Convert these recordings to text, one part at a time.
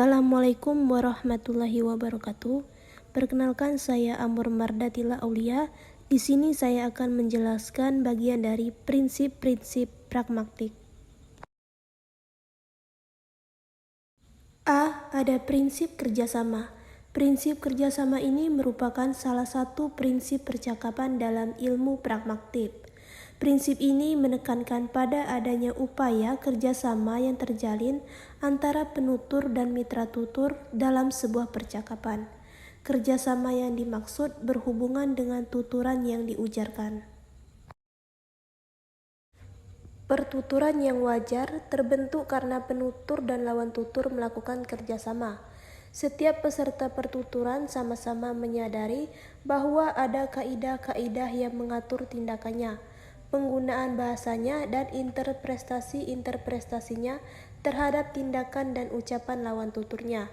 Assalamualaikum warahmatullahi wabarakatuh. Perkenalkan, saya Amur Mardatila Aulia. Di sini saya akan menjelaskan bagian dari prinsip-prinsip pragmatik. Ada prinsip kerjasama. Prinsip kerjasama ini merupakan salah satu prinsip percakapan dalam ilmu pragmatik. Prinsip ini menekankan pada adanya upaya kerjasama yang terjalin antara penutur dan mitra tutur dalam sebuah percakapan. Kerjasama yang dimaksud berhubungan dengan tuturan yang diujarkan. Pertuturan yang wajar terbentuk karena penutur dan lawan tutur melakukan kerjasama. Setiap peserta pertuturan sama-sama menyadari bahwa ada kaidah-kaidah yang mengatur tindakannya, penggunaan bahasanya, dan interpretasinya terhadap tindakan dan ucapan lawan tuturnya.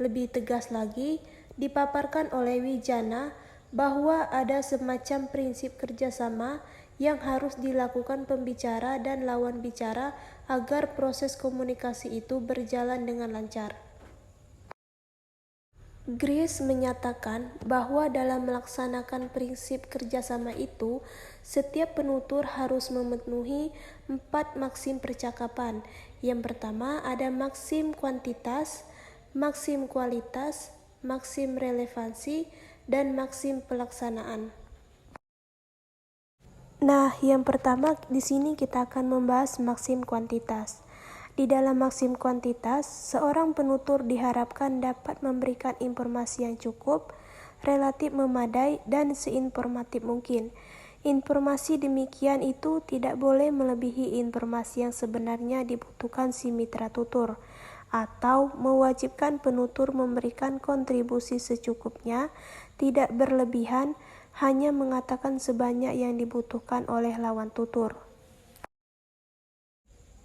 Lebih tegas lagi, dipaparkan oleh Wijana bahwa ada semacam prinsip kerjasama yang harus dilakukan pembicara dan lawan bicara agar proses komunikasi itu berjalan dengan lancar. Grace menyatakan bahwa dalam melaksanakan prinsip kerjasama itu, setiap penutur harus memenuhi 4 maksim percakapan. Yang pertama ada maksim kuantitas, maksim kualitas, maksim relevansi, dan maksim pelaksanaan. Nah, yang pertama di sini kita akan membahas maksim kuantitas. Di dalam maksim kuantitas, seorang penutur diharapkan dapat memberikan informasi yang cukup, relatif memadai, dan seinformatif mungkin. Informasi demikian itu tidak boleh melebihi informasi yang sebenarnya dibutuhkan si mitra tutur, atau mewajibkan penutur memberikan kontribusi secukupnya, tidak berlebihan, hanya mengatakan sebanyak yang dibutuhkan oleh lawan tutur.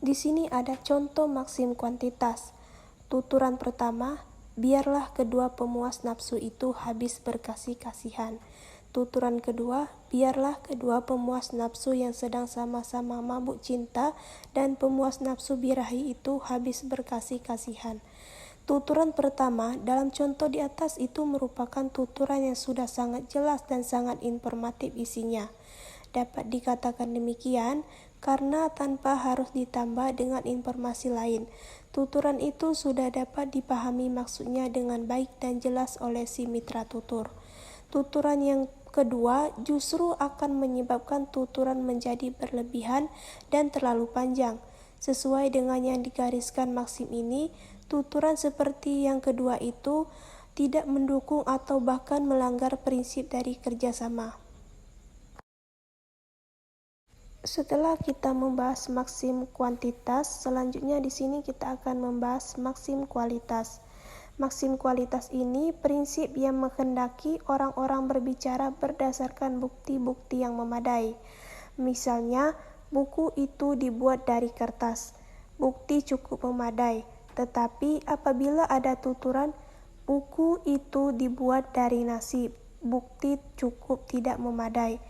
Di sini ada contoh maksim kuantitas. Tuturan pertama, biarlah kedua pemuas nafsu itu habis berkasih-kasihan. Tuturan kedua, biarlah kedua pemuas nafsu yang sedang sama-sama mabuk cinta dan pemuas nafsu birahi itu habis berkasih-kasihan. Tuturan pertama dalam contoh di atas itu merupakan tuturan yang sudah sangat jelas dan sangat informatif isinya. Dapat dikatakan demikian karena tanpa harus ditambah dengan informasi lain. Tuturan itu sudah dapat dipahami maksudnya dengan baik dan jelas oleh si mitra tutur. Tuturan yang kedua justru akan menyebabkan tuturan menjadi berlebihan dan terlalu panjang. Sesuai dengan yang digariskan maksim ini, tuturan seperti yang kedua itu tidak mendukung atau bahkan melanggar prinsip dari kerjasama. Setelah kita membahas maksim kuantitas, selanjutnya di sini kita akan membahas maksim kualitas. Maksim kualitas ini prinsip yang menghendaki orang-orang berbicara berdasarkan bukti-bukti yang memadai. Misalnya, buku itu dibuat dari kertas. Bukti cukup memadai, tetapi apabila ada tuturan, buku itu dibuat dari nasi. Bukti cukup tidak memadai.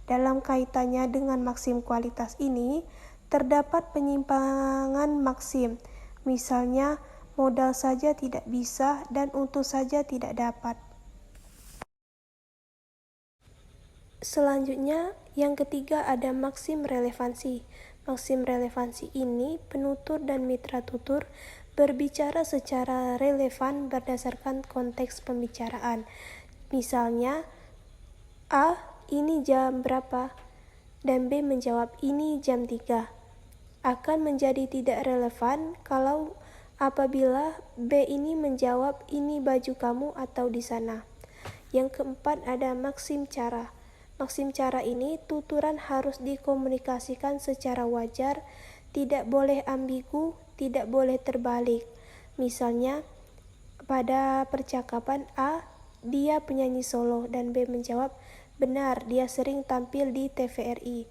Dalam kaitannya dengan maksim kualitas ini, terdapat penyimpangan maksim. Misalnya, modal saja tidak bisa dan untung saja tidak dapat. Selanjutnya, yang ketiga ada maksim relevansi. Maksim relevansi ini penutur dan mitra tutur berbicara secara relevan berdasarkan konteks pembicaraan. Misalnya, A, ini jam berapa? Dan B menjawab, ini jam 3. Akan menjadi tidak relevan kalau apabila B ini menjawab, ini baju kamu atau di sana. Yang keempat ada maksim cara. Maksim cara ini tuturan harus dikomunikasikan secara wajar, tidak boleh ambigu, tidak boleh terbalik. Misalnya, pada percakapan A, dia penyanyi solo, dan B menjawab, benar, dia sering tampil di TVRI.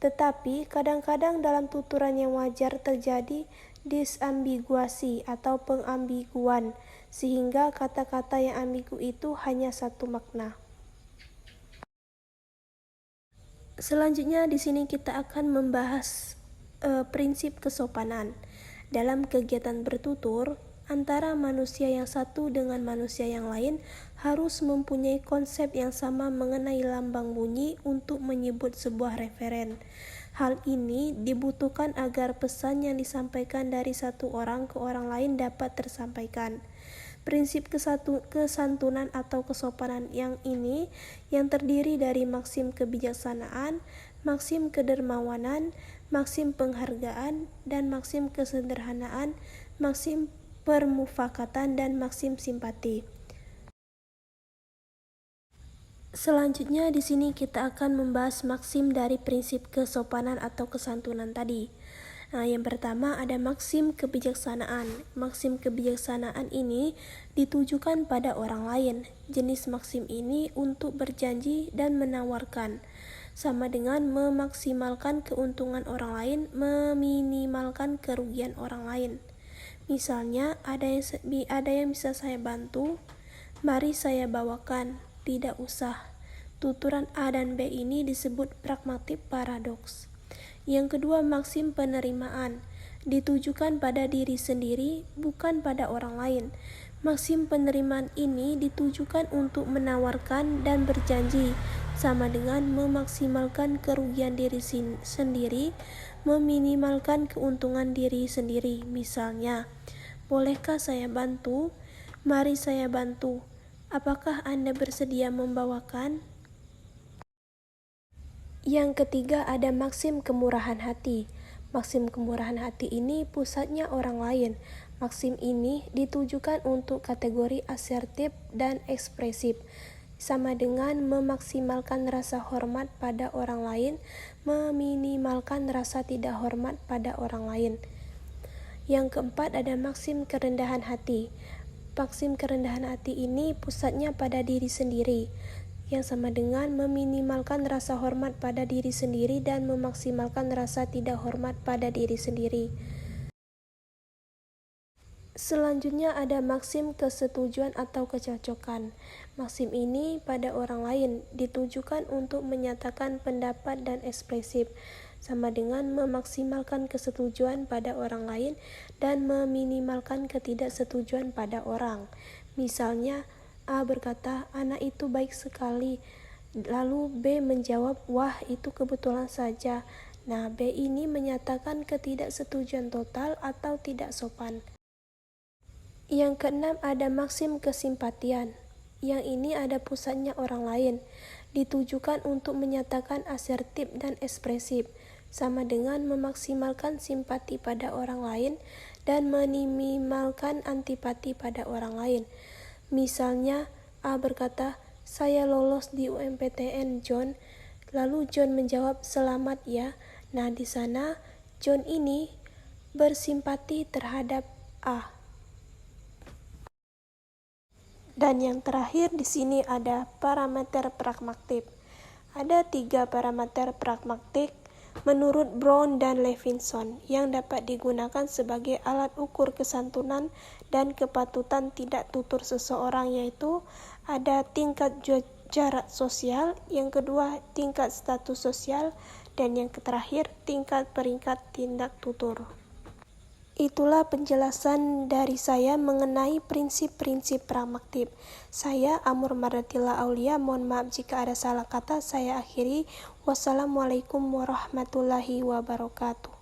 Tetapi kadang-kadang dalam tuturan yang wajar terjadi disambiguasi atau pengambiguan, sehingga kata-kata yang ambigu itu hanya satu makna. Selanjutnya di sini kita akan membahas prinsip kesopanan. Dalam kegiatan bertutur, antara manusia yang satu dengan manusia yang lain harus mempunyai konsep yang sama mengenai lambang bunyi untuk menyebut sebuah referen. Hal ini dibutuhkan agar pesan yang disampaikan dari satu orang ke orang lain dapat tersampaikan. Prinsip kesantunan atau kesopanan yang terdiri dari maksim kebijaksanaan, maksim kedermawanan, maksim penghargaan, dan maksim kesederhanaan, maksim permufakatan, dan maksim simpati. Selanjutnya di sini kita akan membahas maksim dari prinsip kesopanan atau kesantunan tadi. Nah, yang pertama ada maksim kebijaksanaan. Maksim kebijaksanaan ini ditujukan pada orang lain. Jenis maksim ini untuk berjanji dan menawarkan, sama dengan memaksimalkan keuntungan orang lain, meminimalkan kerugian orang lain. Misalnya, ada yang bisa saya bantu, mari saya bawakan, tidak usah. Tuturan A dan B ini disebut pragmatik paradoks. Yang kedua, maksim penerimaan, ditujukan pada diri sendiri, bukan pada orang lain. Maksim penerimaan ini ditujukan untuk menawarkan dan berjanji, sama dengan memaksimalkan kerugian diri sendiri, meminimalkan keuntungan diri sendiri. Misalnya, bolehkah saya bantu? Mari saya bantu. Apakah Anda bersedia membawakan? Yang ketiga ada maksim kemurahan hati. Maksim kemurahan hati ini pusatnya orang lain. Maksim ini ditujukan untuk kategori asertif dan ekspresif, sama dengan memaksimalkan rasa hormat pada orang lain, meminimalkan rasa tidak hormat pada orang lain. Yang keempat ada maksim kerendahan hati. Maksim kerendahan hati ini pusatnya pada diri sendiri, yang sama dengan meminimalkan rasa hormat pada diri sendiri dan memaksimalkan rasa tidak hormat pada diri sendiri. Selanjutnya ada maksim kesetujuan atau kecocokan. Maksim ini pada orang lain ditujukan untuk menyatakan pendapat dan ekspresif, sama dengan memaksimalkan kesetujuan pada orang lain dan meminimalkan ketidaksetujuan pada orang. Misalnya, A berkata, anak itu baik sekali. Lalu B menjawab, wah itu kebetulan saja. Nah, B ini menyatakan ketidaksetujuan total atau tidak sopan. Yang keenam ada maksim kesimpatian. Yang ini ada pusatnya orang lain, ditujukan untuk menyatakan asertif dan ekspresif, sama dengan memaksimalkan simpati pada orang lain dan meminimalkan antipati pada orang lain. Misalnya, A berkata, saya lolos di UMPTN, John. Lalu John menjawab, selamat ya. Nah, di sana John ini bersimpati terhadap A. Dan yang terakhir di sini ada parameter pragmatik. Ada 3 parameter pragmatik menurut Brown dan Levinson yang dapat digunakan sebagai alat ukur kesantunan dan kepatutan tidak tutur seseorang, yaitu ada tingkat jarak sosial, yang kedua tingkat status sosial, dan yang terakhir tingkat peringkat tindak tutur. Itulah penjelasan dari saya mengenai prinsip-prinsip pragmatik. Saya Amur Mardatila Aulia, mohon maaf jika ada salah kata. Saya akhiri. Wassalamualaikum warahmatullahi wabarakatuh.